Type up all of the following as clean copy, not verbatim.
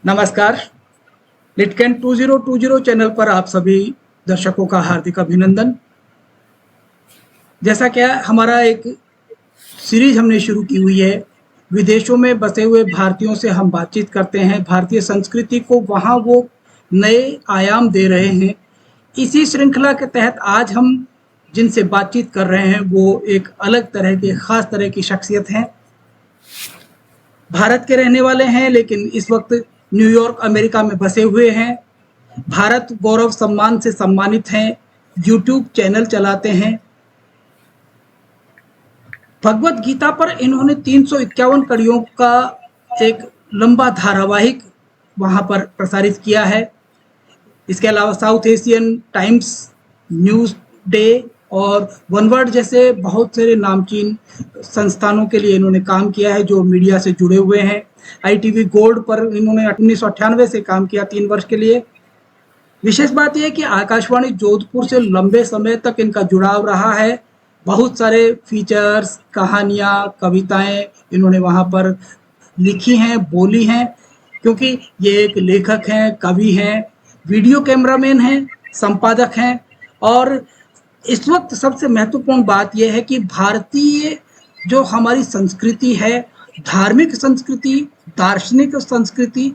नमस्कार। लिटकेन 2020 चैनल पर आप सभी दर्शकों का हार्दिक अभिनंदन। जैसा कि हमारा एक सीरीज हमने शुरू की हुई है, विदेशों में बसे हुए भारतीयों से हम बातचीत करते हैं, भारतीय संस्कृति को वहाँ वो नए आयाम दे रहे हैं। इसी श्रृंखला के तहत आज हम जिनसे बातचीत कर रहे हैं वो एक अलग तरह के ख़ास तरह की शख्सियत हैं। भारत के रहने वाले हैं लेकिन इस वक्त न्यूयॉर्क अमेरिका में बसे हुए हैं। भारत गौरव सम्मान से सम्मानित हैं, यूट्यूब चैनल चलाते हैं। भगवत गीता पर इन्होंने 351 कड़ियों का एक लंबा धारावाहिक वहाँ पर प्रसारित किया है। इसके अलावा south Asian times, news day और वन वर्ल्ड जैसे बहुत सारे नामचीन संस्थानों के लिए इन्होंने काम किया है जो मीडिया से जुड़े हुए हैं। ITV गोल्ड पर इन्होंने 1998 से काम किया 3 वर्ष के लिए। विशेष बात यह है कि आकाशवाणी जोधपुर से लंबे समय तक इनका जुड़ाव रहा है। बहुत सारे फीचर्स, कहानियाँ, कविताएं इन्होंने वहाँ पर लिखी हैं, बोली हैं, क्योंकि ये एक लेखक हैं, कवि हैं, वीडियो कैमरामैन हैं, संपादक हैं। और इस वक्त सबसे महत्वपूर्ण बात यह है कि भारतीय जो हमारी संस्कृति है, धार्मिक संस्कृति, दार्शनिक संस्कृति,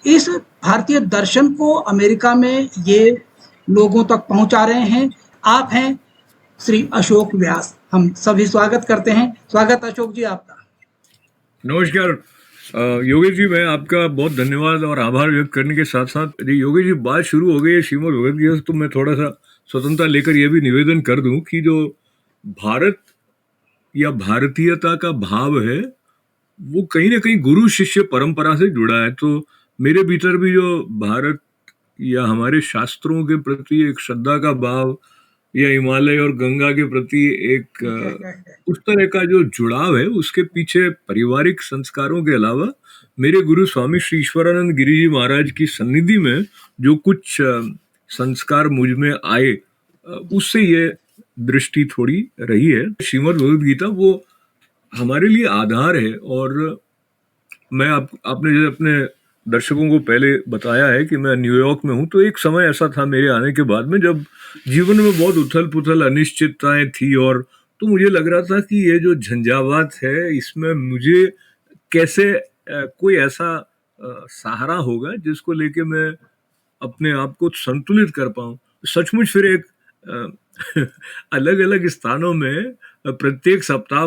इस भारतीय दर्शन को अमेरिका में ये लोगों तक पहुंचा रहे हैं। आप हैं श्री अशोक व्यास। हम सभी स्वागत करते हैं। स्वागत अशोक जी आपका। नमस्कार योगेश जी, मैं आपका बहुत धन्यवाद और आभार व्यक्त करने के साथ साथ योगेश जी बात शुरू हो गई है श्रीमद् भगवद गीता से, तो मैं थोड़ा सा स्वतंत्रता लेकर यह भी निवेदन कर दूं कि जो भारत या भारतीयता का भाव है वो कहीं ना कहीं गुरु शिष्य परंपरा से जुड़ा है। तो मेरे भीतर भी जो भारत या हमारे शास्त्रों के प्रति एक श्रद्धा का भाव या हिमालय और गंगा के प्रति एक उस तरह का जो जुड़ाव है, उसके पीछे पारिवारिक संस्कारों के अलावा मेरे गुरु स्वामी श्री ईश्वरानंद गिरि जी महाराज की सन्निधि में जो कुछ संस्कार मुझ में आए, उससे ये दृष्टि थोड़ी रही है। श्रीमद् भगवद गीता वो हमारे लिए आधार है। और मैं आपने जो अपने दर्शकों को पहले बताया है कि मैं न्यूयॉर्क में हूँ, तो एक समय ऐसा था मेरे आने के बाद में जब जीवन में बहुत उथल पुथल अनिश्चितताएं थी, और तो मुझे लग रहा था कि ये जो झंझावात है इसमें मुझे कैसे कोई ऐसा सहारा होगा जिसको लेके मैं अपने आप को संतुलित कर पाऊँ। सचमुच फिर एक अलग अलग स्थानों में प्रत्येक सप्ताह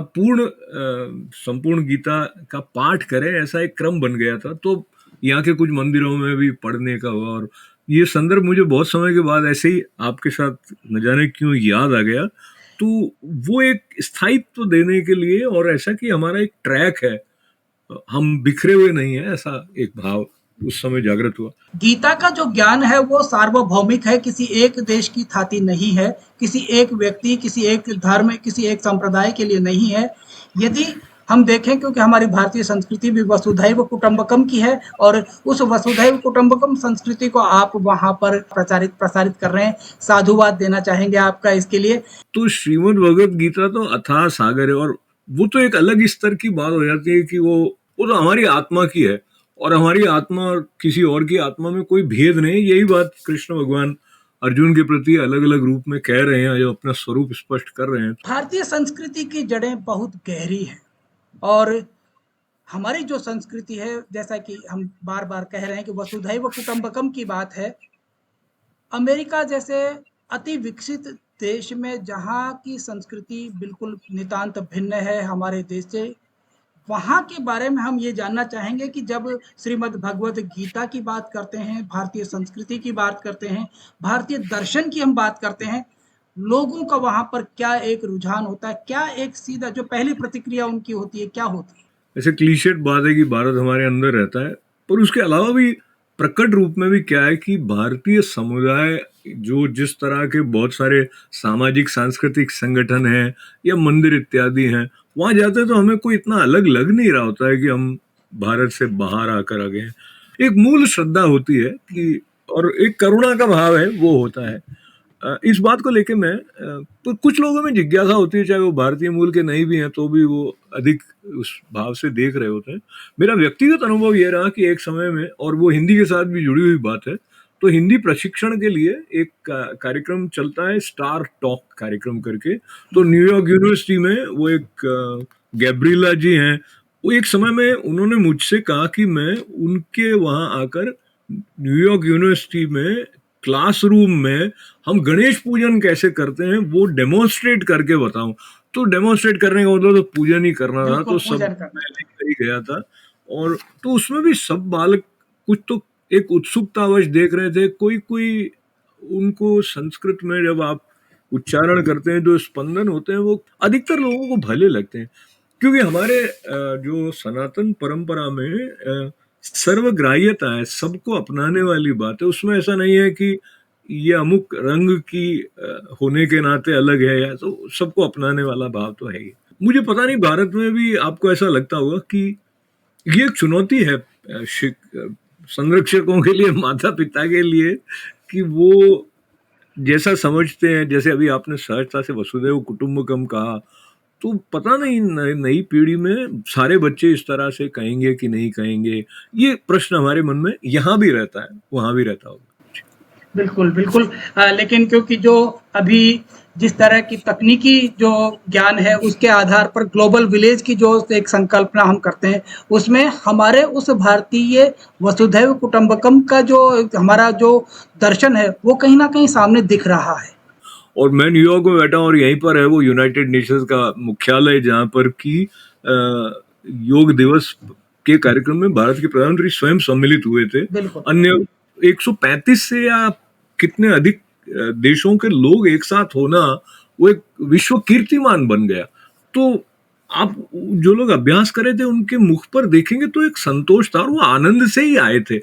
संपूर्ण गीता का पाठ करें, ऐसा एक क्रम बन गया था। तो यहाँ के कुछ मंदिरों में भी पढ़ने का हुआ, और ये संदर्भ मुझे बहुत समय के बाद ऐसे ही आपके साथ न जाने क्यों याद आ गया। तो वो एक स्थायित्व देने के लिए, और ऐसा कि हमारा एक ट्रैक है, हम बिखरे हुए नहीं है, ऐसा एक भाव उस समय जागृत हुआ। गीता का जो ज्ञान है वो सार्वभौमिक है, किसी एक देश की थाती नहीं है, किसी एक व्यक्ति, किसी एक धर्म, किसी एक संप्रदाय के लिए नहीं है। यदि हम देखें, क्योंकि हमारी भारतीय संस्कृति भी वसुधैव कुटुंबकम की है, और उस वसुधैव कुटुंबकम संस्कृति को आप वहाँ पर प्रसारित कर रहे हैं। साधुवाद देना चाहेंगे आपका इसके लिए? तो श्रीमद् भगवद गीता तो अथाह सागर है, और वो तो एक अलग स्तर की बात हो जाती है कि वो तो हमारी आत्मा की है, और हमारी आत्मा और किसी और की आत्मा में कोई भेद नहीं। यही बात कृष्ण भगवान अर्जुन के प्रति अलग अलग रूप में कह रहे हैं, जो अपना स्वरूप स्पष्ट कर रहे हैं। भारतीय संस्कृति की जड़ें बहुत गहरी हैं, और हमारी जो संस्कृति है, जैसा कि हम बार बार कह रहे हैं कि वसुधैव कुटुंबकम की बात है। अमेरिका जैसे अति विकसित देश में जहाँ की संस्कृति बिल्कुल नितांत भिन्न है हमारे देश से, वहाँ के बारे में हम ये जानना चाहेंगे कि जब श्रीमद् भगवद गीता की बात करते हैं, भारतीय संस्कृति की बात करते हैं, भारतीय दर्शन की हम बात करते हैं, लोगों का वहाँ पर क्या एक रुझान होता है, क्या एक सीधा जो पहली प्रतिक्रिया उनकी होती है, क्या होती है? ऐसे क्लीशेड बात है कि भारत हमारे अंदर रहता है, पर उसके अलावा भी प्रकट रूप में भी क्या है कि भारतीय समुदाय जो जिस तरह के बहुत सारे सामाजिक सांस्कृतिक संगठन हैं या मंदिर इत्यादि हैं, वहाँ जाते तो हमें कोई इतना अलग लग नहीं रहा होता है कि हम भारत से बाहर आकर आ गए हैं। एक मूल श्रद्धा होती है कि, और एक करुणा का भाव है वो होता है। इस बात को लेके मैं तो कुछ लोगों में जिज्ञासा होती है, चाहे वो भारतीय मूल के नहीं भी हैं तो भी वो अधिक उस भाव से देख रहे होते हैं। मेरा व्यक्तिगत अनुभव ये रहा कि एक समय में, और वो हिंदी के साथ भी जुड़ी हुई बात है, तो हिंदी प्रशिक्षण के लिए एक कार्यक्रम चलता है, स्टार टॉक कार्यक्रम करके। तो न्यूयॉर्क यूनिवर्सिटी में वो एक गैब्रिएला जी हैं, वो एक समय में उन्होंने मुझसे कहा कि मैं उनके वहाँ आकर न्यूयॉर्क यूनिवर्सिटी में क्लासरूम में हम गणेश पूजन कैसे करते हैं वो डेमोन्स्ट्रेट करके बताऊं। तो डेमोन्स्ट्रेट करने का मतलब तो पूजन ही करना था, बिल्कुल तो सब पूजन करना। मैं लेकर ही गया था। और तो उसमें भी सब बालक कुछ तो एक उत्सुकतावश देख रहे थे, कोई कोई उनको संस्कृत में जब आप उच्चारण करते हैं जो स्पंदन होते हैं वो अधिकतर लोगों को भले लगते हैं, क्योंकि हमारे जो सनातन परंपरा में सर्वग्राह्यता है, सबको अपनाने वाली बात है। उसमें ऐसा नहीं है कि ये अमुक रंग की होने के नाते अलग है, या तो सबको अपनाने वाला भाव तो है ही। मुझे पता नहीं भारत में भी आपको ऐसा लगता होगा कि ये एक चुनौती है संरक्षकों के लिए, माता पिता के लिए, कि वो जैसा समझते हैं, जैसे अभी आपने सहजता से वसुधैव कुटुंबकम कहा, तो पता नहीं नई पीढ़ी में सारे बच्चे इस तरह से कहेंगे कि नहीं कहेंगे। ये प्रश्न हमारे मन में यहाँ भी रहता है, वहाँ भी रहता होगा। बिल्कुल, बिल्कुल। लेकिन क्योंकि जो अभी जिस तरह की तकनीकी जो ज्ञान है, उसके आधार पर ग्लोबल विलेज की जो एक संकल्पना हम करते हैं, उसमें हमारे उस भारतीय वसुधैव कुटुंबकम का जो हमारा जो दर्शन है, वो कहीं न कहीं सामने दिख रहा है। और मैं न्यूयॉर्क में बैठा हूँ और यहीं पर है वो यूनाइटेड नेशंस का मुख्यालय, जहाँ पर कि योग दिवस के कार्यक्रम में भारत के प्रधानमंत्री स्वयं सम्मिलित हुए थे। बिल्कुल। अन्य 135 से या कितने अधिक देशों के लोग एक साथ होना, वो एक विश्व कीर्तिमान बन गया। तो आप जो लोग अभ्यास करे थे उनके मुख पर देखेंगे तो एक संतोष था, और वो आनंद से ही आए थे।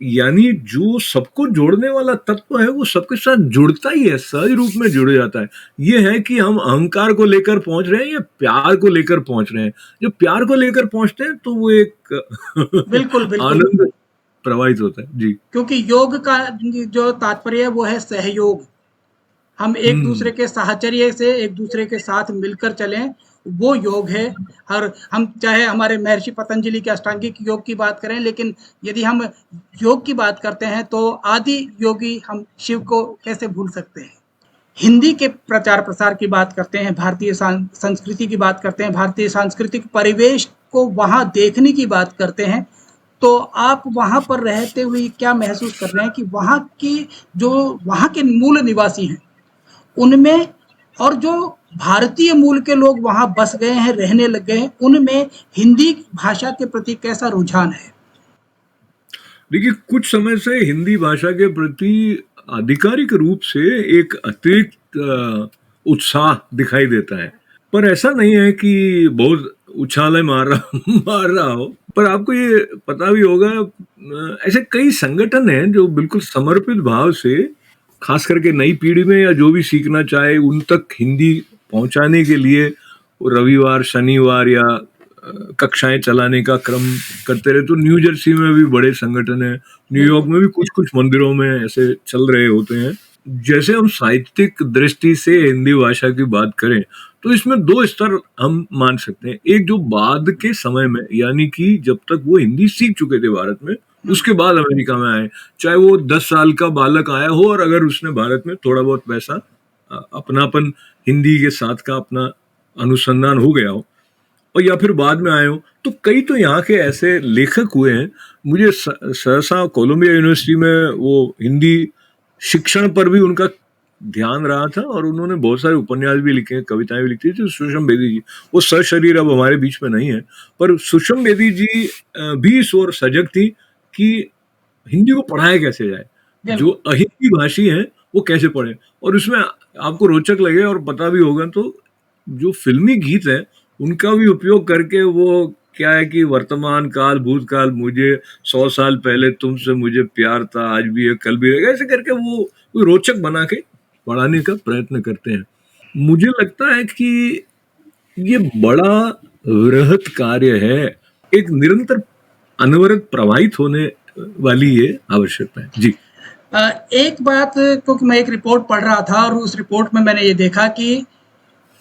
यानी जो सबको जोड़ने वाला तत्व है वो सबके साथ जुड़ता ही है, सहज रूप में जुड़ जाता है। ये है कि हम अहंकार को लेकर पहुंच रहे हैं या प्यार को लेकर पहुंच रहे हैं। जो प्यार को लेकर पहुंचते हैं तो वो एक बिल्कुल, बिल्कुल। आनंद प्रवाहित होता है। जी। क्योंकि योग का जो तात्पर्य है वो है सहयोग। हम एक दूसरे हम्म। के साहचर्य से एक दूसरे के साथ मिलकर चलें, वो योग है। और हम चाहे हमारे महर्षि पतंजलि के अष्टांगिक योग की बात करें, लेकिन यदि हम योग की बात करते हैं तो आदि योगी हम शिव को कैसे भूल सकते हैं। हिंदी के प्रचार प्रसार की बात करते हैं, भारतीय संस्कृति की बात करते हैं, भारतीय सांस्कृतिक परिवेश को वहाँ देखने की बात करते हैं, तो आप वहाँ पर रहते हुए क्या महसूस कर रहे हैं कि वहाँ की जो वहाँ के मूल निवासी हैं, उनमें और जो भारतीय मूल के लोग वहाँ बस गए हैं, रहने लग गए हैं, उनमें हिंदी भाषा के प्रति कैसा रुझान है? देखिए, कुछ समय से हिंदी भाषा के प्रति आधिकारिक रूप से एक अतिरिक्त उत्साह दिखाई देता है, पर ऐसा नहीं है कि बहुत उछाले मार रहा हो। पर आपको ये पता भी होगा, ऐसे कई संगठन हैं जो बिल्कुल समर्पित भाव से, खास करके नई पीढ़ी में या जो भी सीखना चाहे उन तक हिंदी पहुंचाने के लिए रविवार शनिवार या कक्षाएं चलाने का क्रम करते रहे। तो न्यू जर्सी में भी बड़े संगठन है, न्यूयॉर्क बिल्कुल। में भी कुछ कुछ मंदिरों में ऐसे चल रहे होते हैं। जैसे हम साहित्यिक दृष्टि से हिंदी भाषा की बात करें तो इसमें दो स्तर हम मान सकते हैं। एक जो बाद के समय में, यानी कि जब तक वो हिंदी सीख चुके थे भारत में, उसके बाद अमेरिका में आए, चाहे वो 10 साल का बालक आया हो और अगर उसने भारत में थोड़ा बहुत वैसा अपनापन हिंदी के साथ का अपना अनुसंधान हो गया हो, और या फिर बाद में आए हो, तो कई तो यहाँ के ऐसे लेखक हुए हैं। मुझे सहसा कोलंबिया यूनिवर्सिटी में वो हिंदी शिक्षण पर भी उनका ध्यान रहा था, और उन्होंने बहुत सारे उपन्यास भी लिखे, कविताएं भी लिखी थी। सुषम बेदी जी, वो सशरीर अब हमारे बीच में नहीं है, पर सुषम बेदी जी भी इस ओर सजग थी कि हिंदी को पढ़ाया कैसे जाए, जो बिल्कुल। अहिंदी भाषी हैं वो कैसे पढ़े। और उसमें आपको रोचक लगे और पता भी होगा, तो जो फिल्मी गीत है उनका भी उपयोग करके, वो क्या है कि वर्तमान काल भूतकाल, मुझे 100 साल पहले तुमसे मुझे प्यार था, आज भी है कल भी रहेगा, ऐसे करके वो रोचक बना के बढ़ाने का प्रयत्न करते हैं। मुझे लगता है कि ये बड़ा वृहत कार्य है, एक निरंतर अनवरत प्रवाहित होने वाली ये आवश्यकता है। जी। एक बात, क्योंकि मैं एक रिपोर्ट पढ़ रहा था और उस रिपोर्ट में मैंने ये देखा कि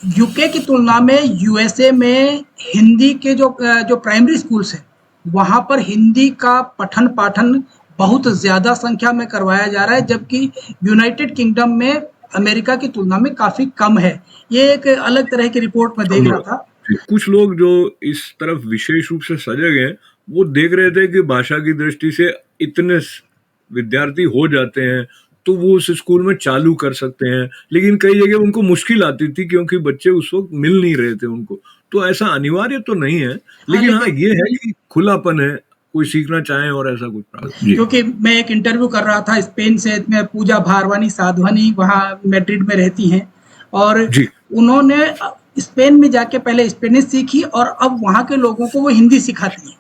यूके की तुलना में यूएसए में हिंदी के जो प्राइमरी स्कूल्स हैं, वहाँ पर हिंदी का पठन-पाठन बहुत ज़्यादा संख्या में करवाया जा रहा है, जबकि यूनाइटेड किंगडम में अमेरिका की तुलना में काफ़ी कम है। ये एक अलग तरह की रिपोर्ट मैं देख रहा संभव था। है। कुछ लोग जो इस तरफ विशेष रूप से सजग हैं, वो देख रहे थे कि भाषा की दृष्टि से इतने विद्यार्थी हो जाते हैं, तो वो उस स्कूल में चालू कर सकते हैं। लेकिन कई जगह उनको मुश्किल आती थी क्योंकि बच्चे उस वक़्त मिल नहीं रहे थे उनको। तो ऐसा अनिवार्य तो नहीं है, हाँ, लेकिन हाँ, लेकिन ये है कि खुलापन है, कोई सीखना चाहे और ऐसा कुछ जी। क्योंकि मैं एक इंटरव्यू कर रहा था स्पेन से, मैं पूजा भारवानी साधवानी वहाँ मैड्रिड में रहती हैं, और जी, उन्होंने स्पेन में जाके पहले स्पेनिश सीखी और अब वहाँ के लोगों को वो हिंदी सिखाती हैं।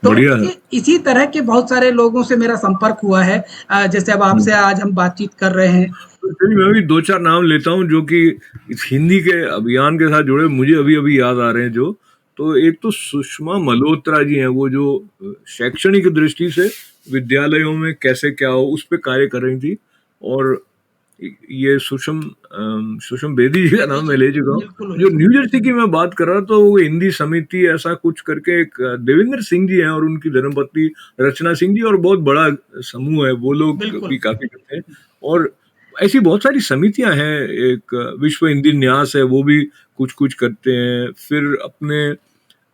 तो बढ़िया है। इसी तरह के बहुत सारे लोगों से मेरा संपर्क हुआ है, जैसे अब हुँ। आपसे आज हम बातचीत कर रहे हैं। तो चलिए मैं भी 2-4 नाम लेता हूँ जो कि इस हिंदी के अभियान के साथ जुड़े मुझे अभी-अभी याद आ रहे हैं जो। तो एक तो सुषमा मल्होत्रा जी हैं, वो जो शैक्षणिक दृष्टि से विद्यालयों में कैसे क्या हो उस पे कार्य कर रही थी। और ये सुषम बेदी जी का नाम मैं ले चुका हूँ। बिल्कुल, जो न्यू जर्सी की मैं बात कर रहा तो वो हिंदी समिति ऐसा कुछ करके एक देवेंद्र सिंह जी हैं और उनकी धर्मपत्नी रचना सिंह जी, और बहुत बड़ा समूह है, वो लोग भी बिल्कुल। काफ़ी करते हैं। और ऐसी बहुत सारी समितियाँ हैं, एक विश्व हिंदी न्यास है, वो भी कुछ-कुछ करते हैं। फिर अपने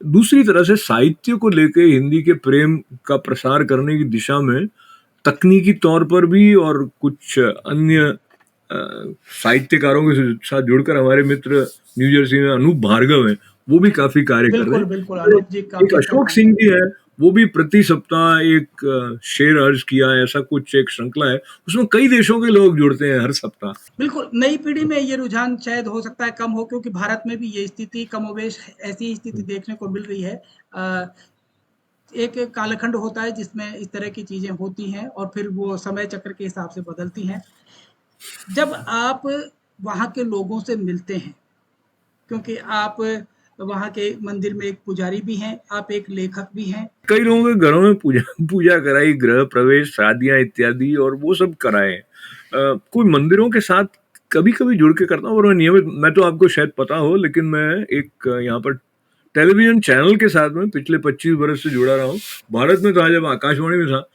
दूसरी तरह से साहित्य को लेके हिंदी के प्रेम का प्रसार करने की दिशा में तकनीकी तौर पर भी और कुछ अन्य अ, साहित्यकारों के साथ जुड़कर हमारे मित्र न्यू जर्सी में अनूप भार्गव हैं, वो भी काफ़ी कार्य कर रहे बिल्कुल, हैं। बिल्कुल, तो अनूप जी एक काफ़ी अच्छा अशोक काम सिंह कर रहे जी हैं। हैं, वो भी प्रति सप्ताह एक शेर अर्ज किया है, ऐसा कुछ एक श्रृंखला है। उसमें कई देशों के लोग जुड़ते हैं हर सप्ताह। बिल्कुल, नई पीढ़ी में ये रुझान शायद हो सकता है कम हो, क्योंकि भारत में भी ये स्थिति कमोबेश ऐसी ही स्थिति देखने को मिल रही है। अ, एक कालखंड होता है जिसमें इस तरह की चीज़ें होती हैं और फिर वो समय चक्र के हिसाब से बदलती हैं। जब आप वहाँ के लोगों से मिलते हैं, क्योंकि आप वहाँ के मंदिर में एक पुजारी भी हैं, आप एक लेखक भी हैं। कई लोगों के घरों में पूजा पूजा कराई, गृह प्रवेश, शादियाँ इत्यादि और वो सब कराए। कोई मंदिरों के साथ कभी-कभी जुड़ के करता हूँ और मैं तो आपको शायद पता हो, लेकिन मैं एक यहाँ पर टेलीविज़न चैनल के साथ में पिछले 25 बरस से जुड़ा रहा हूँ। भारत में था, जब आकाशवाणी में था।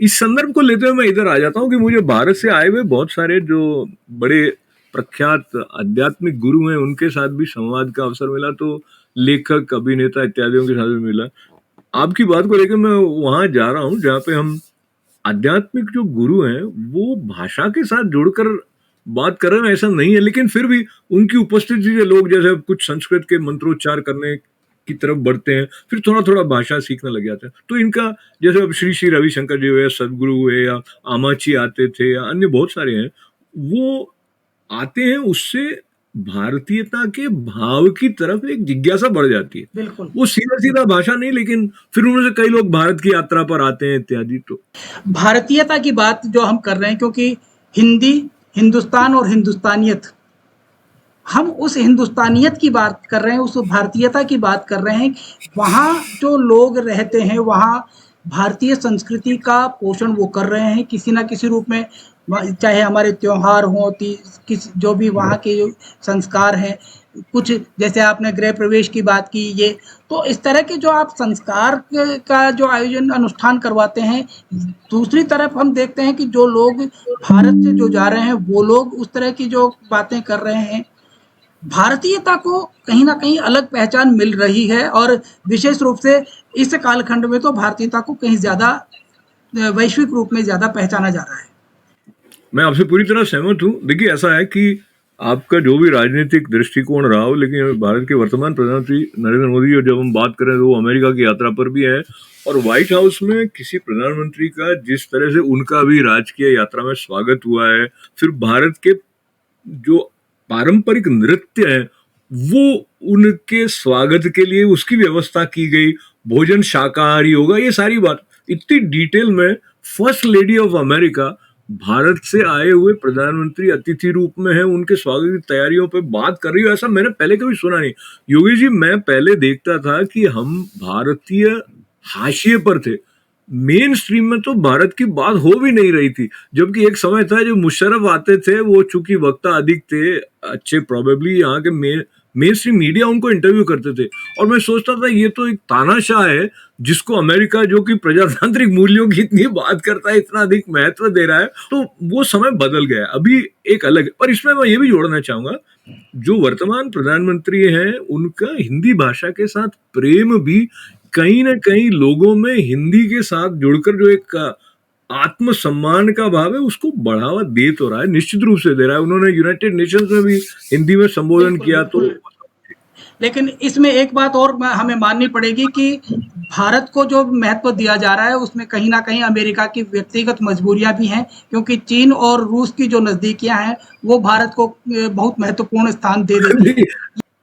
इस संदर्भ को लेते हुए मैं इधर आ जाता हूँ कि मुझे भारत से आए हुए बहुत सारे जो बड़े प्रख्यात आध्यात्मिक गुरु हैं, उनके साथ भी संवाद का अवसर मिला, तो लेखक, अभिनेता इत्यादियों के साथ भी मिला। आपकी बात को लेके मैं वहाँ जा रहा हूँ जहाँ पे हम आध्यात्मिक जो गुरु हैं, वो भाषा के साथ जुड़कर बात कर रहे हैं ऐसा नहीं है, लेकिन फिर भी उनकी उपस्थिति से लोग जैसे कुछ संस्कृत के मंत्रोच्चार करने की तरफ बढ़ते हैं, फिर थोड़ा-थोड़ा भाषा सीखने लग जाते हैं। तो इनका जैसे अब श्री श्री रविशंकर जी हुए या सद्गुरु हुए या आमाची आते थे या अन्य बहुत सारे हैं, वो आते हैं, उससे भारतीयता के भाव की तरफ एक जिज्ञासा बढ़ जाती है। बिल्कुल। वो सीधा-सीधा भाषा नहीं, लेकिन फिर उनमें से कई लोग भारत की यात्रा पर आते हैं इत्यादि। तो भारतीयता की बात जो हम कर रहे हैं, क्योंकि हिंदी, हिंदुस्तान और हिंदुस्तानियत, हम उस हिंदुस्तानियत की बात कर रहे हैं, उस भारतीयता की बात कर रहे हैं। वहाँ जो लोग रहते हैं, वहाँ भारतीय संस्कृति का पोषण वो कर रहे हैं किसी न किसी रूप में। चाहे हमारे त्योहार हों, किस जो भी वहाँ के जो संस्कार हैं, कुछ जैसे आपने गृह प्रवेश की बात की, ये तो इस तरह के जो आप संस्कार का जो आयोजन अनुष्ठान करवाते हैं। दूसरी तरफ हम देखते हैं कि जो लोग भारत से जो जा रहे हैं, वो लोग उस तरह की जो बातें कर रहे हैं। भारतीयता को कहीं न कहीं अलग पहचान मिल रही है, और विशेष रूप से इस कालखंड में तो भारतीयता को कहीं ज़्यादा वैश्विक रूप में ज़्यादा पहचाना जा रहा है। मैं आपसे पूरी तरह सहमत हूँ। देखिए, ऐसा है कि आपका जो भी राजनीतिक दृष्टिकोण रहा हो, लेकिन भारत के वर्तमान प्रधानमंत्री नरेंद्र मोदी, और जब हम बात करें तो वो अमेरिका की यात्रा पर भी हैं, और व्हाइट हाउस में किसी प्रधानमंत्री का जिस तरह से उनका भी राजकीय यात्रा में स्वागत हुआ है, फिर भारत के जो पारंपरिक नृत्य है, वो उनके स्वागत के लिए उसकी व्यवस्था की गई, भोजन शाकाहारी होगा, ये सारी बात इतनी डिटेल में first lady of America Bharat से आए हुए प्रधानमंत्री अतिथि रूप में है, उनके स्वागत की तैयारियों पे बात कर रही हो, ऐसा मैंने पहले कभी सुना नहीं। योगी जी, मैं पहले देखता था कि हम भारतीय हाशिए पर थे, मेन स्ट्रीम में तो भारत की बात हो भी नहीं रही थी, जबकि एक समय था जो मुशर्रफ आते थे, वो चूंकि वक्ता अधिक थे, अच्छे, प्रोबेबली यहाँ के मेन स्ट्रीम मीडिया उनको इंटरव्यू करते थे, और मैं सोचता था ये तो एक तानाशाह है जिसको अमेरिका, जो कि प्रजातांत्रिक मूल्यों की इतनी बात करता है, इतना अधिक महत्व दे रहा है। तो वो समय बदल गया, अभी एक अलग है। पर इसमें मैं ये भी जोड़ना चाहूंगा, जो वर्तमान प्रधानमंत्री हैं उनका हिंदी भाषा के साथ प्रेम भी कहीं ना कहीं लोगों में हिंदी के साथ जुड़कर जो एक आत्मसम्मान का भाव है उसको बढ़ावा दे तो रहा है, निश्चित रूप से दे रहा है। उन्होंने यूनाइटेड नेशंस में भी हिंदी में संबोधन बिल्कुल किया, तो बिल्कुल। लेकिन इसमें एक बात और हमें माननी पड़ेगी कि भारत को जो महत्व दिया जा रहा है उसमें कहीं ना कहीं अमेरिका की व्यक्तिगत मजबूरियां भी हैं, क्योंकि चीन और रूस की जो नजदीकियां हैं वो भारत को बहुत महत्वपूर्ण स्थान दे देती हैं। नहीं,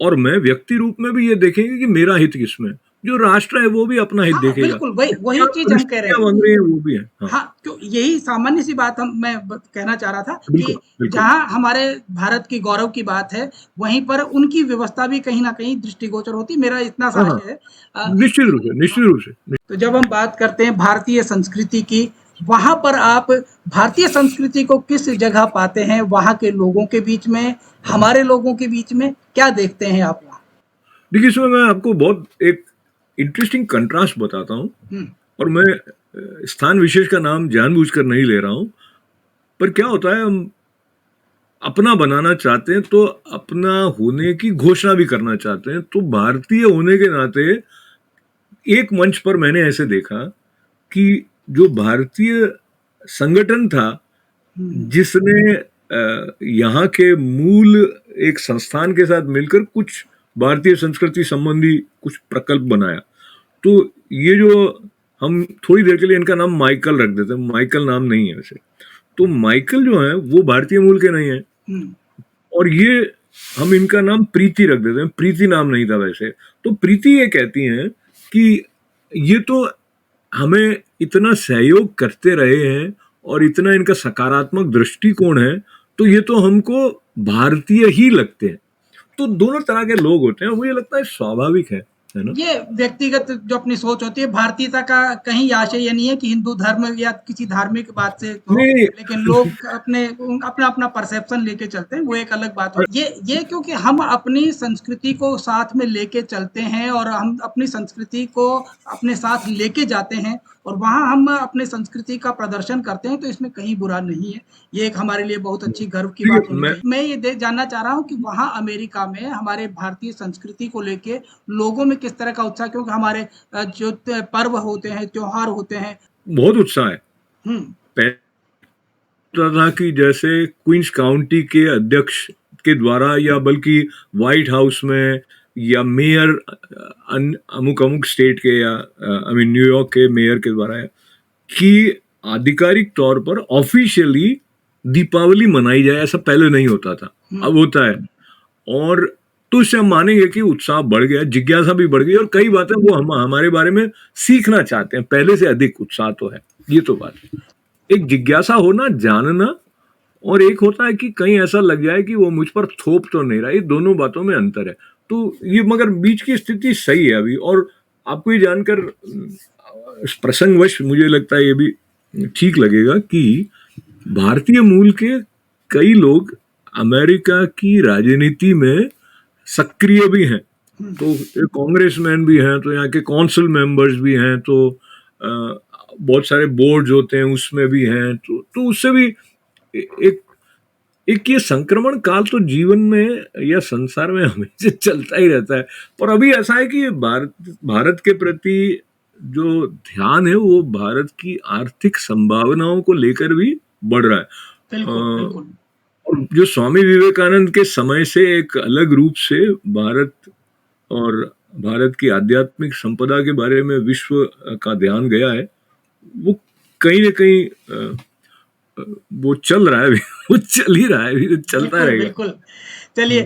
और मैं व्यक्ति रूप में भी ये देखेंगे कि मेरा हित किसमें, जो राष्ट्र है वो भी अपना हित हाँ देखेगा, बिल्कुल, वही क्या वही चीज हम कह रहे परिस्थितियां हैं। बन रही है वो भी है। हाँ, हाँ, तो यही सामान्य सी बात कहना चाह रहा था बिल्कुल कि बिल्कुल। जहाँ हमारे भारत की गौरव की बात है, वहीं पर उनकी व्यवस्था भी कहीं न कहीं दृष्टिगोचर होती है, मेरा इतना सा हाँ हाँ, आशय है। निश्चित रूप से, निश्चित रूप से। तो जब हम बात करते हैं भारतीय संस्कृति की, वहाँ पर आप भारतीय संस्कृति को किस जगह पाते हैं? वहाँ के लोगों के बीच में, हमारे लोगों के बीच में, क्या देखते हैं आप वहाँ? देखिए, इसमें मैं आपको बहुत एक इंटरेस्टिंग कंट्रास्ट बताता हूँ, हुँ, और मैं स्थान विशेष का नाम जानबूझकर नहीं ले रहा हूँ। पर क्या होता है, हम अपना बनाना चाहते हैं तो अपना होने की घोषणा भी करना चाहते हैं। तो भारतीय होने के नाते एक मंच पर मैंने ऐसे देखा कि जो भारतीय संगठन था, हुँ, जिसने यहाँ के मूल एक संस्थान के साथ मिलकर कुछ भारतीय संस्कृति संबंधी कुछ प्रकल्प बनाया। तो ये जो, हम थोड़ी देर के लिए इनका नाम माइकल रख देते हैं, माइकल नाम नहीं है वैसे। तो माइकल जो है वो भारतीय मूल के नहीं है, हुँ, और ये हम इनका नाम प्रीति रख देते हैं, प्रीति नाम नहीं था वैसे। तो प्रीति ये कहती हैं कि ये तो हमें इतना सहयोग करते रहे हैं और इतना इनका सकारात्मक दृष्टिकोण है, तो ये तो हमको भारतीय ही लगते हैं। तो दोनों तरह के लोग होते हैं, मुझे लगता है स्वाभाविक है ना। ये व्यक्तिगत जो अपनी सोच होती है, भारतीयता का कहीं आशय ये नहीं है कि हिंदू धर्म या किसी धार्मिक बात से हो, नहीं लेकिन लोग अपना परसेप्शन लेके चलते हैं, वो एक अलग बात हो। ये क्योंकि हम अपनी संस्कृति को साथ में लेके चलते हैं और हम अपनी संस्कृति को अपने साथ लेके जाते हैं और वहाँ हम अपने संस्कृति का प्रदर्शन करते हैं, तो इसमें कहीं बुरा नहीं है। ये एक हमारे लिए बहुत अच्छी गर्व की ठीक बात है, होनी मैं चाहिए। मैं ये जानना चाह रहा हूँ कि वहाँ अमेरिका में हमारे भारतीय संस्कृति को लेके लोगों में किस तरह का उत्साह, क्योंकि हमारे जो पर्व होते हैं, त्योहार होते हैं। बहुत उत्साह है। हम्म, था कि जैसे क्वींस काउंटी के अध्यक्ष के द्वारा, या बल्कि व्हाइट हाउस में, या मेयर अमुक अमुक स्टेट के, या आई मीन न्यूयॉर्क के मेयर के द्वारा है कि आधिकारिक तौर पर ऑफिशियली दीपावली मनाई जाए, ऐसा पहले नहीं होता था, अब होता है। और तो इससे हम मानेंगे कि उत्साह बढ़ गया, जिज्ञासा भी बढ़ गई, और कई बातें वो हम हमारे बारे में सीखना चाहते हैं, पहले से अधिक उत्साह तो है। ये तो बात है, एक जिज्ञासा होना, जानना, और एक होता है कि कहीं ऐसा लग जाए कि वो मुझ पर थोप तो नहीं रहा। ये दोनों बातों में अंतर है। तो ये, मगर बीच की स्थिति सही है अभी। और आपको ये जानकर इस प्रसंगवश मुझे लगता है ये भी ठीक लगेगा कि भारतीय मूल के कई लोग अमेरिका की राजनीति में सक्रिय भी हैं। तो कांग्रेसमैन भी हैं, तो यहाँ के काउंसिल मेंबर्स भी हैं, तो बहुत सारे बोर्ड्स होते हैं उसमें भी हैं। तो उससे भी एक एक ये संक्रमण काल तो जीवन में या संसार में हमेशा चलता ही रहता है। पर अभी ऐसा है कि भारत के प्रति जो ध्यान है वो भारत की आर्थिक संभावनाओं को लेकर भी बढ़ रहा है। बिल्कुल बिल्कुल। और जो स्वामी विवेकानंद के समय से एक अलग रूप से भारत और भारत की आध्यात्मिक संपदा के बारे में विश्व का ध्यान गया है, वो कहीं ना कहीं वो चल रहा है अभी, वो चल ही रहा है, अभी चलता बिल्कुल रहेगा। बिल्कुल। चलिए,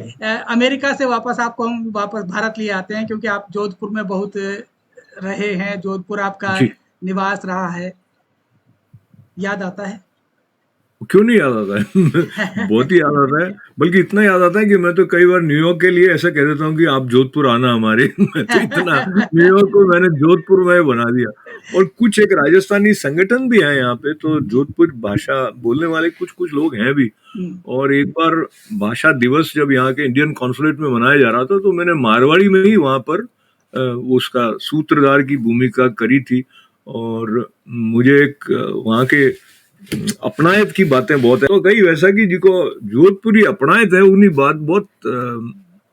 अमेरिका से वापस आपको हम वापस भारत लिए आते हैं, क्योंकि आप जोधपुर में बहुत रहे हैं, जोधपुर आपका जी, निवास रहा है। याद आता है? क्यों नहीं याद आता है? बहुत ही याद आता है, बल्कि इतना याद आता है कि मैं तो कई बार न्यूयॉर्क के लिए ऐसा कह देता हूँ कि आप जोधपुर आना हमारे। मैं तो इतना न्यूयॉर्क को मैंने जोधपुर में बना दिया। और कुछ एक राजस्थानी संगठन भी है यहाँ पे, तो जोधपुर भाषा बोलने वाले कुछ कुछ लोग हैं भी। और एक बार भाषा दिवस जब यहाँ के इंडियन कॉन्सुलेट में मनाया जा रहा था, तो मैंने मारवाड़ी में ही वहाँ पर उसका सूत्रधार की भूमिका करी थी। और मुझे एक वहाँ के अपनायत की बातें बहुत है, तो कई वैसा कि जिको जोधपुरी अपनायत है उन्हीं बात बहुत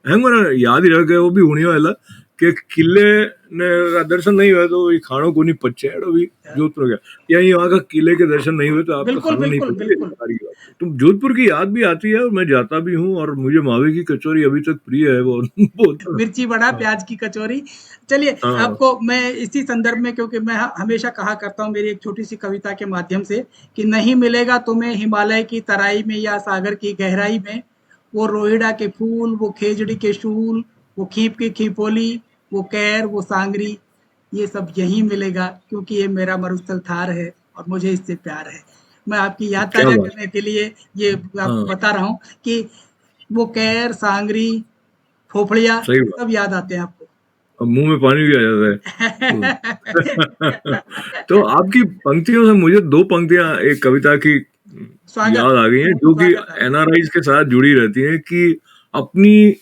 है याद ही रह गए। वो भी होने वाला कि किले ने का दर्शन नहीं हुआ तो ये खानों को नहीं पचे अभी जोधपुर गया, या यहाँ का किले के दर्शन नहीं हुए तो आपका बिल्कुल खाना नहीं बिल्कुल पचे। बिल्कुल। सारी बात तो जोधपुर की याद भी आती है, और मैं जाता भी हूँ, और मुझे मावे की कचौरी अभी तक प्रिय है वो बहुत। मिर्ची बड़ा, प्याज की कचौरी। चलिए, हाँ आपको मैं इसी संदर्भ में, क्योंकि मैं हमेशा कहा करता हूँ मेरी एक छोटी सी कविता के माध्यम से, कि नहीं मिलेगा तुम्हें हिमालय की तराई में या सागर की गहराई में वो रोहिड़ा के फूल, वो खेजड़ी के शूल, वो खीप की खीपोली, वो कैर, वो सांगरी, ये सब यहीं मिलेगा, क्योंकि ये मेरा मरुस्थल थार है और मुझे इससे प्यार है। मैं आपकी याद क्या ताजा बात। करने के लिए ये आपको हाँ बता रहा हूँ कि वो कैर, सांगरी, फोफड़िया सही बात, सब याद आते हैं आपको। अब मुंह में पानी भी आ जाता है। तो आपकी पंक्तियों से मुझे दो पंक्तियां एक कविता की स्वागत, याद आ गई हैं, जो कि स्वागत आपका। एनआरआईज के साथ जुड़ी रहती हैं, कि अपनी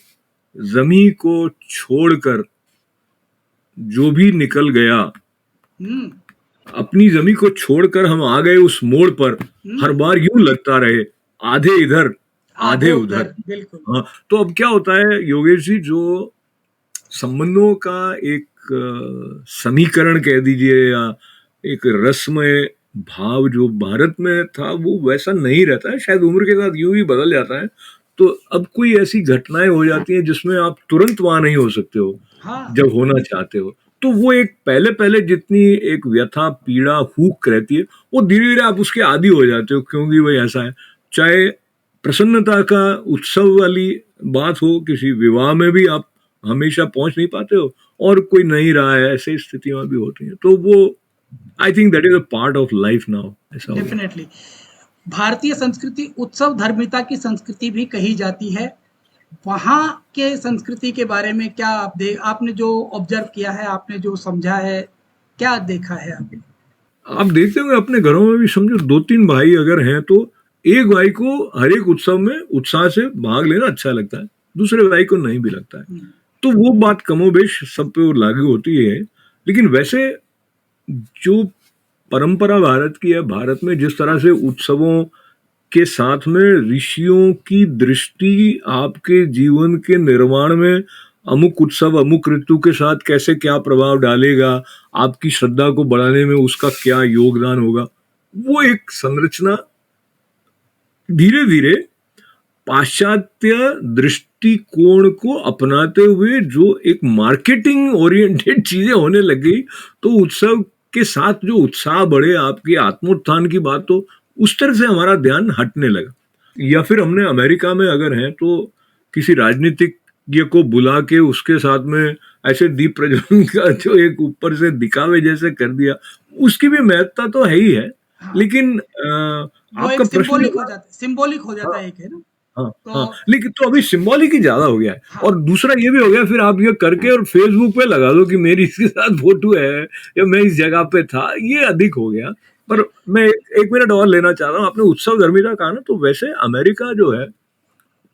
जमी को छोड़कर जो भी निकल गया, हुँ, अपनी जमी को छोड़कर हम आ गए उस मोड़ पर, हर हुँ, बार यूं लगता रहे आधे इधर आधे आधे उधर। उधर, बिल्कुल। हाँ, तो अब क्या होता है योगेश जी, जो संबंधों का एक समीकरण कह दीजिए, या एक रसमय भाव जो भारत में था वो वैसा नहीं रहता है, शायद उम्र के साथ यूं ही बदल जाता है। तो अब कोई ऐसी घटनाएं हो जाती हैं जिसमें आप तुरंत वहां नहीं हो सकते हो हाँ, जब होना चाहते हो, तो वो एक पहले पहले जितनी एक व्यथा पीड़ा हुक रहती है, वो धीरे धीरे आप उसके आदी हो जाते हो, क्योंकि वही ऐसा है। चाहे प्रसन्नता का उत्सव वाली बात हो, किसी विवाह में भी आप हमेशा पहुंच नहीं पाते हो, और कोई नहीं रहा है, ऐसी स्थितियां भी होती हैं, तो वो I think that is a part of life now, ऐसा हो गया। डेफ़िनेटली। भारतीय संस्कृति उत्सव धर्मिता की संस्कृति भी कही जाती है। वहाँ के संस्कृति के बारे में क्या आपने जो ऑब्ज़र्व किया है, आपने जो समझा है, क्या देखा है आपने? आप देखते होंगे अपने घरों में भी, समझो दो तीन भाई अगर हैं तो एक भाई को हर एक उत्सव में उत्साह से भाग लेना अच्छा लगता है, दूसरे भाई को नहीं भी लगता है। हुँ, तो वो बात कमोबेश सब पे लागू होती है। लेकिन वैसे जो परंपरा भारत की है, भारत में जिस तरह से उत्सवों के साथ में ऋषियों की दृष्टि आपके जीवन के निर्माण में, अमुक उत्सव अमुक ऋतु के साथ कैसे क्या प्रभाव डालेगा, आपकी श्रद्धा को बढ़ाने में उसका क्या योगदान होगा, वो एक संरचना धीरे धीरे पाश्चात्य दृष्टिकोण को अपनाते हुए जो एक मार्केटिंग ओरिएंटेड चीजें होने लगी, तो उत्सव के साथ जो उत्साह बढ़े, आपकी आत्मोत्थान की बात, तो उस तरह से हमारा ध्यान हटने लगा। या फिर हमने अमेरिका में अगर हैं तो किसी राजनीतिज्ञ को बुला के उसके साथ में ऐसे दीप प्रज्वलन का जो एक ऊपर से दिखावे जैसे कर दिया, उसकी भी महत्ता तो है ही है। हाँ, लेकिन वो आपका एक प्रश्न सिंबॉलिक हो जाता है एक, है ना? हाँ हाँ, तो लेकिन तो अभी सिंबॉलिक ही ज्यादा हो गया है। हाँ, और दूसरा ये भी हो गया, फिर आप ये करके और फेसबुक पे लगा दो कि मेरी इसके साथ फोटो है, या मैं इस जगह पे था, ये अधिक हो गया। पर नहीं, मैं एक मिनट और लेना चाह रहा हूँ, आपने उत्सव धर्मिता कहा ना, तो वैसे अमेरिका जो है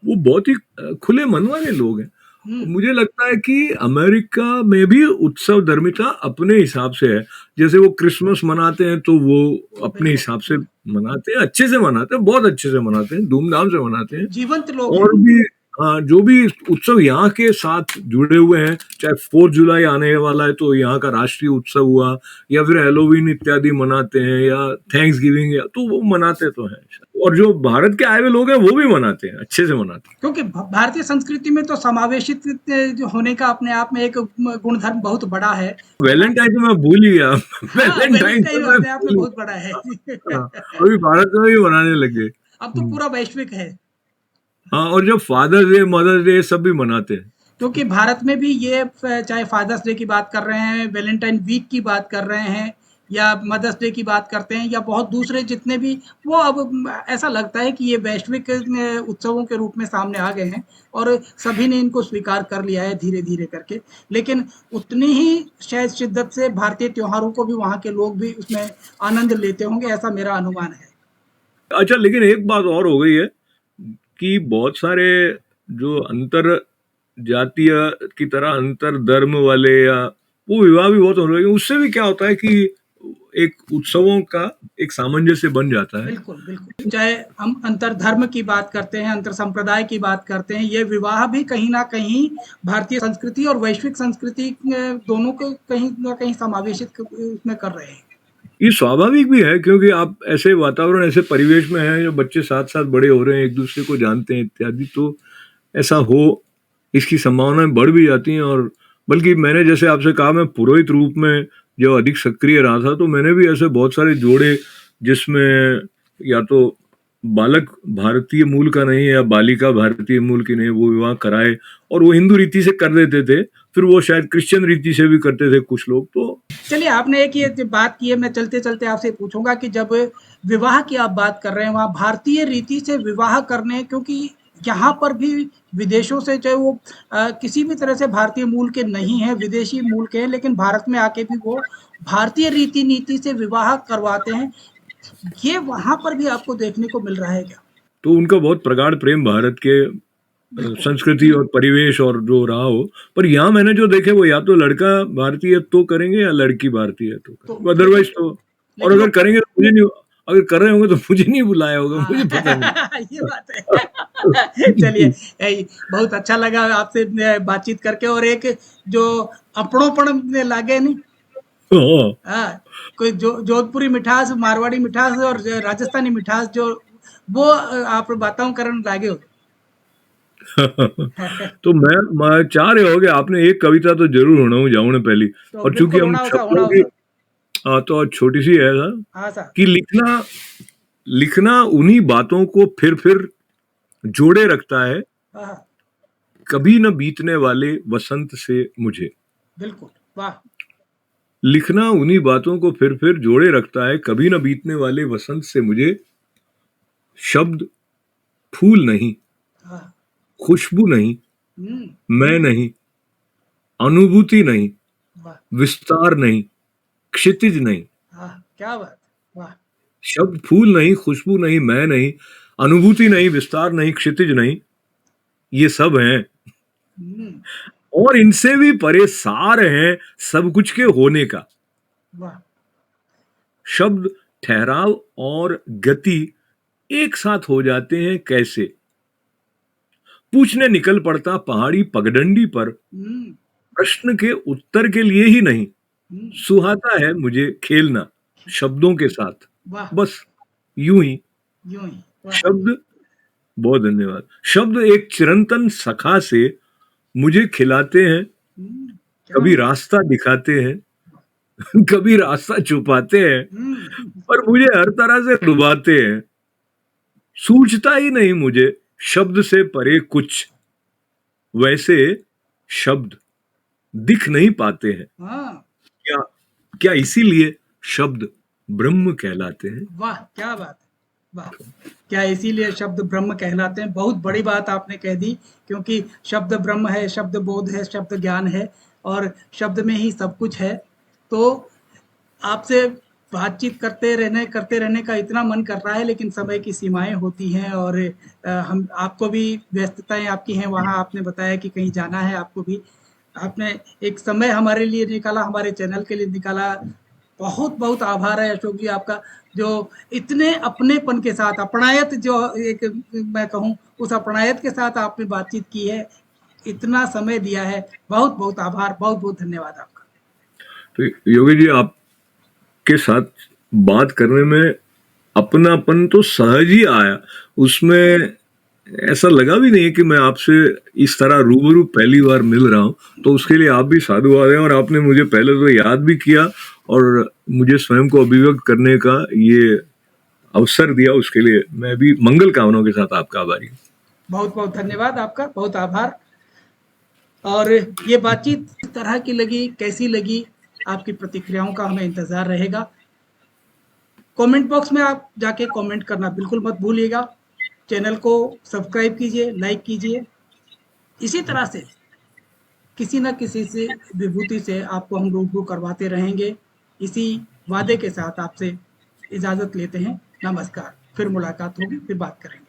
वो बहुत ही खुले मन वाले लोग हैं। हुँ, मुझे लगता है कि अमेरिका में भी उत्सव धर्मिता अपने हिसाब से है। जैसे वो क्रिसमस मनाते हैं तो वो अपने बिल्कुल, हिसाब से मनाते हैं, अच्छे से मनाते हैं, बहुत अच्छे से मनाते हैं, धूमधाम से मनाते हैं। जीवंत लोग हैं। और भी जो भी उत्सव यहाँ के साथ जुड़े हुए हैं, चाहे 4 जुलाई आने वाला है तो यहाँ का राष्ट्रीय उत्सव हुआ, या फिर हैलोवीन इत्यादि मनाते हैं, या थैंक्स गिविंग, या तो वो मनाते तो हैं। और जो भारत के आए हुए लोग हैं वो भी मनाते हैं, अच्छे से मनाते हैं। क्योंकि भारतीय संस्कृति में तो समावेशित जो होने का अपने आप में एक गुणधर्म बहुत बड़ा है। वहाँ वैलेंटाइन तो मैं भूल ही गया। हाँ, वैलेंटाइन तो वैलेंटाइन मैं अपने आप में भूल बहुत बड़ा है। गया। हाँ, अभी भारत में भी मनाने लगे। अब तो पूरा वैश्विक है। हाँ, और जब फादर्स डे मदर्स डे सब भी मनाते हैं। क्योंकि भारत में भी ये चाहे फादर्स डे की बात कर रहे हैं, वैलेंटाइन वीक की बात कर रहे हैं, या मदर्स डे की बात करते हैं या बहुत दूसरे जितने भी, वो अब ऐसा लगता है कि ये वैश्विक उत्सवों के रूप में सामने आ गए हैं और सभी ने इनको स्वीकार कर लिया है धीरे-धीरे करके। लेकिन उतनी ही शायद शिद्दत से भारतीय त्योहारों को भी वहाँ के लोग भी उसमें आनंद लेते होंगे, ऐसा मेरा अनुमान है। अच्छा, लेकिन एक बात और हो गई है कि बहुत सारे जो अंतर जातीय की तरह अंतर धर्म वाले या वो विवाह भी बहुत हो रहे हैं, उससे भी क्या होता है कि एक उत्सवों का एक सामंजस्य बन जाता है। बिल्कुल, बिल्कुल। चाहे हम अंतर धर्म की बात करते हैं, अंतर संप्रदाय की बात करते हैं, ये विवाह भी कहीं न कहीं भारतीय संस्कृति और वैश्विक संस्कृति दोनों को कहीं न कहीं समावेशित उसमें कर रहे हैं। ये स्वाभाविक भी है क्योंकि आप ऐसे वातावरण, ऐसे परिवेश में हैं, जो बच्चे साथ-साथ बड़े हो रहे हैं, एक-दूसरे को जानते हैं इत्यादि, तो ऐसा हो, इसकी संभावनाएँ बढ़ भी जाती हैं। और बल्कि मैंने जैसे आपसे कहा, मैं पुरोहित रूप में जो अधिक सक्रिय रहा था, तो मैंने भी ऐसे बहुत सारे जोड़े जिसमें या तो बालक भारतीय मूल का नहीं है या बालिका भारतीय मूल की नहीं, वो विवाह कराए और वो हिंदू रीति से कर देते थे, फिर वो शायद क्रिश्चियन रीति से भी करते थे कुछ लोग। तो चलिए, आपने एक ये जो बात की है, मैं चलते-चलते आपसे पूछूँगा कि जब विवाह की आप बात कर रहे हैं, वहाँ भारतीय रीति से विवाह करने, क्योंकि यहाँ पर भी विदेशों से चाहे वो किसी भी तरह से भारतीय मूल के नहीं हैं, विदेशी मूल के हैं, लेकिन भारत में आके भी वो भारतीय रीति-नीति से विवाह करवाते हैं। ये वहाँ पर भी आपको देखने को मिल रहा है क्या? तो उनका बहुत प्रगाढ़ प्रेम भारत के बिल्कुल, संस्कृति और परिवेश और जो रहा हो। पर यहाँ मैंने जो देखे वो या तो लड़का भारतीय तो करेंगे या लड़की भारतीय तो तो करेंगे, अदरवाइज तो। और लेकिन वो अगर करेंगे तो मुझे नहीं, अगर कर रहे होंगे तो मुझे नहीं बुलाया होगा, हाँ, मुझे पता नहीं। ये बात है। चलिए, बहुत अच्छा लगा आपसे बातचीत करके, और एक जो अपनोपन लागे नहीं, हाँ। हाँ, कोई जोधपुरी मिठास, मारवाड़ी मिठास और राजस्थानी मिठास जो वो आप बातों करन लागे हो। तो मैं चाह रहे हो कि आपने एक कविता तो जरूर होना हो जाऊँ पहली। तो और चूंकि बिल्कुल हम होना शब्दों हो की, सर। हाँ, तो छोटी सी है ना हाँ सर। कि लिखना लिखना उन्हीं बातों को फिर जोड़े रखता है, हाँ, हाँ, कभी न बीतने वाले वसंत से मुझे। बिल्कुल, वाह! लिखना उन्हीं बातों को फिर जोड़े रखता है, कभी न बीतने वाले वसंत से मुझे। शब्द फूल नहीं, हाँ, खुशबू नहीं, हुँ, मैं नहीं, अनुभूति नहीं, वाह! विस्तार नहीं, क्षितिज नहीं। हाँ, क्या बात! वाह! शब्द फूल नहीं, खुशबू नहीं, मैं नहीं, अनुभूति नहीं, विस्तार नहीं, क्षितिज नहीं, ये सब हैं। हुँ, और इनसे भी परे सार है सब कुछ के होने का। वाह! शब्द, ठहराव और गति एक साथ हो जाते हैं कैसे? पूछने निकल पड़ता पहाड़ी पगडंडी पर, हुँ, प्रश्न के उत्तर के लिए ही नहीं, हुँ, सुहाता है मुझे खेलना शब्दों के साथ। वाह! बस यूं ही। यूँ ही, वाह! शब्द, बहुत धन्यवाद। शब्द एक चिरंतन सखा से मुझे खिलाते हैं, हुँ, क्या कभी बात! रास्ता दिखाते हैं, कभी रास्ता छुपाते हैं, हुँ, पर मुझे हर तरह से डुबाते हैं। सूझता ही नहीं मुझे शब्द से परे कुछ, वैसे शब्द दिख नहीं पाते हैं। हाँ, क्या क्या इसीलिए शब्द ब्रह्म कहलाते हैं? वाह! क्या बात है! वाह! क्या इसीलिए शब्द ब्रह्म कहलाते हैं? बहुत बड़ी बात आपने कह दी, क्योंकि शब्द ब्रह्म है, शब्द बोध है, शब्द ज्ञान है और शब्द में ही सब कुछ है। तो आपसे बातचीत करते रहने का इतना मन कर रहा है, लेकिन समय की सीमाएँ होती हैं और हम आपको भी व्यस्तताएँ आपकी हैं, वहाँ आपने बताया कि कहीं जाना है आपको भी। आपने एक समय हमारे लिए निकाला, हमारे चैनल के लिए निकाला। बहुत-बहुत आभार है अशोक जी आपका, जो इतने अपनेपन के साथ, अपनायत जो एक मैं कहूँ, उस अपनायत के साथ आपने बातचीत की है, इतना समय दिया है। बहुत-बहुत आभार, बहुत-बहुत धन्यवाद आपका। तो योगी जी, आपके साथ बात करने में अपनापन तो सहज ही आया। उसमें ऐसा लगा भी नहीं कि मैं आपसे इस तरह रूबरू पहली बार मिल रहा हूँ। तो उसके लिए आप भी साधुवाद हैं और आपने मुझे पहले तो याद भी किया और मुझे स्वयं को अभिव्यक्त करने का ये अवसर दिया, उसके लिए मैं भी मंगल कामनाओं के साथ आपका आभारी हूँ। बहुत-बहुत धन्यवाद आपका, बहुत आभार। और ये बातचीत किस तरह की लगी, कैसी लगी, आपकी प्रतिक्रियाओं का हमें इंतज़ार रहेगा। कमेंट बॉक्स में आप जाके कमेंट करना बिल्कुल मत भूलिएगा। चैनल को सब्सक्राइब कीजिए, लाइक कीजिए। इसी तरह से किसी न किसी से विभूति से आपको हम रूबरू करवाते रहेंगे। इसी वादे के साथ आपसे इजाज़त लेते हैं। नमस्कार। फिर मुलाकात होगी, फिर बात करेंगे।